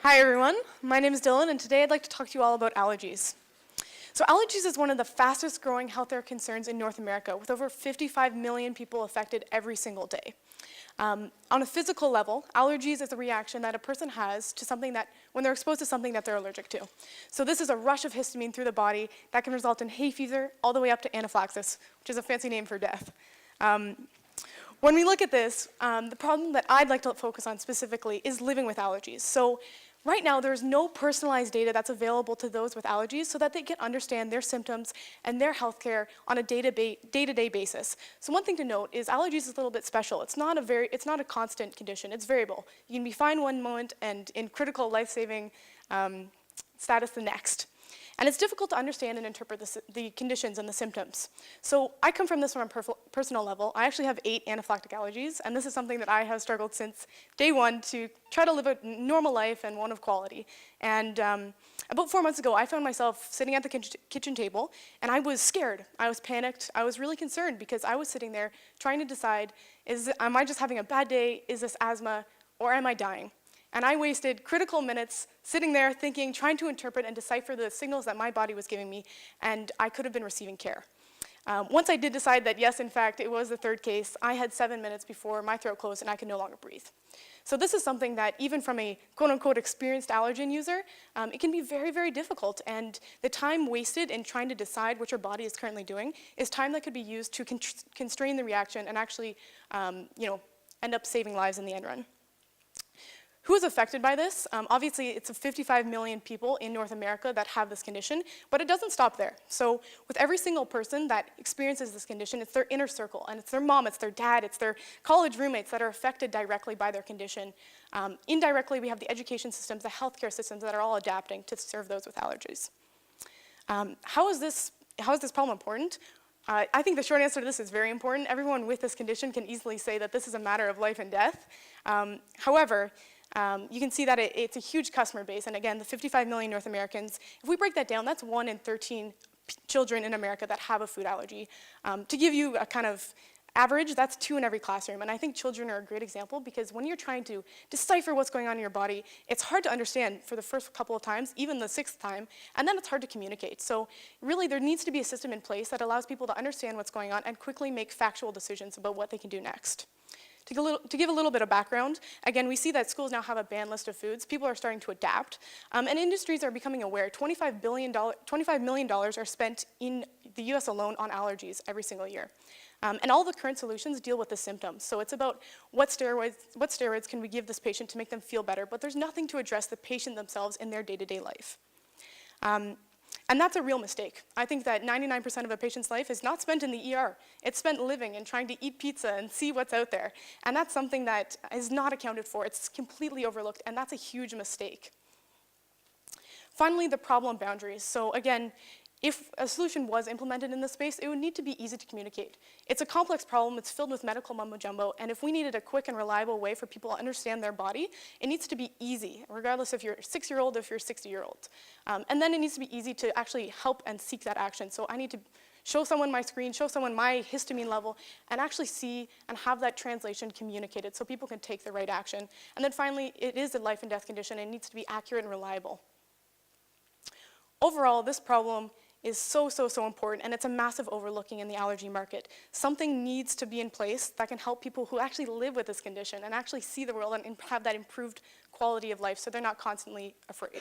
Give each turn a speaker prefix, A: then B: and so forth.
A: Hi everyone, my name is Dylan and today I'd like to talk to you all about allergies. So allergies is one of the fastest growing healthcare concerns in North America with over 55 million people affected every single day. On a physical level, allergies is a reaction that a person has to something that, when they're exposed to something that they're allergic to. So this is a rush of histamine through the body that can result in hay fever all the way up to anaphylaxis, which is a fancy name for death. When we look at this, the problem that I'd like to focus on specifically is living with allergies. So right now, there's no personalized data that's available to those with allergies so that they can understand their symptoms and their healthcare on a day-to-day basis. So one thing to note is allergies is a little bit special. It's not a constant condition, it's variable. You can be fine one moment and in critical life-saving status the next. And it's difficult to understand and interpret the conditions and the symptoms. So I come from this from a personal level. I actually have 8 anaphylactic allergies, and this is something that I have struggled since day one to try to live a normal life and one of quality. And about 4 months ago, I found myself sitting at the kitchen table, and I was scared. I was panicked. I was really concerned because I was sitting there trying to decide, am I just having a bad day? Is this asthma? Or am I dying? And I wasted critical minutes sitting there thinking, trying to interpret and decipher the signals that my body was giving me, and I could have been receiving care. Once I did decide that, yes, in fact, it was the third case, I had 7 minutes before my throat closed and I could no longer breathe. So this is something that even from a quote-unquote experienced allergen user, it can be very, very difficult. And the time wasted in trying to decide what your body is currently doing is time that could be used to constrain the reaction and actually end up saving lives in the end run. Who is affected by this? Obviously, it's 55 million people in North America that have this condition, but it doesn't stop there. So with every single person that experiences this condition, it's their inner circle, and it's their mom, it's their dad, it's their college roommates that are affected directly by their condition. Indirectly, we have the education systems, the healthcare systems that are all adapting to serve those with allergies. How is this problem important? I think the short answer to this is very important. Everyone with this condition can easily say that this is a matter of life and death. However, you can see that it's a huge customer base, and again, the 55 million North Americans, if we break that down, that's 1 in 13 children in America that have a food allergy. To give you a kind of average, that's 2 in every classroom, and I think children are a great example because when you're trying to decipher what's going on in your body, it's hard to understand for the first couple of times, even the 6th time, and then it's hard to communicate. So really, there needs to be a system in place that allows people to understand what's going on and quickly make factual decisions about what they can do next. To give a little bit of background, again, we see that schools now have a banned list of foods. People are starting to adapt, and industries are becoming aware. $25 million are spent in the US alone on allergies every single year. And all the current solutions deal with the symptoms. So it's about what steroids can we give this patient to make them feel better, but there's nothing to address the patient themselves in their day-to-day life. And that's a real mistake. I think that 99% of a patient's life is not spent in the ER. It's spent living and trying to eat pizza and see what's out there. And that's something that is not accounted for. It's completely overlooked, and that's a huge mistake. Finally, the problem boundaries. So again, if a solution was implemented in this space, it would need to be easy to communicate. It's a complex problem, it's filled with medical mumbo-jumbo, and if we needed a quick and reliable way for people to understand their body, it needs to be easy, regardless if you're a 6-year-old or if you're a 60-year-old. And then it needs to be easy to actually help and seek that action. So I need to show someone my screen, show someone my histamine level, and actually see and have that translation communicated so people can take the right action. And then finally, it is a life and death condition, and it needs to be accurate and reliable. Overall, this problem is so important, and it's a massive overlooking in the allergy market. Something needs to be in place that can help people who actually live with this condition and actually see the world and have that improved quality of life so they're not constantly afraid.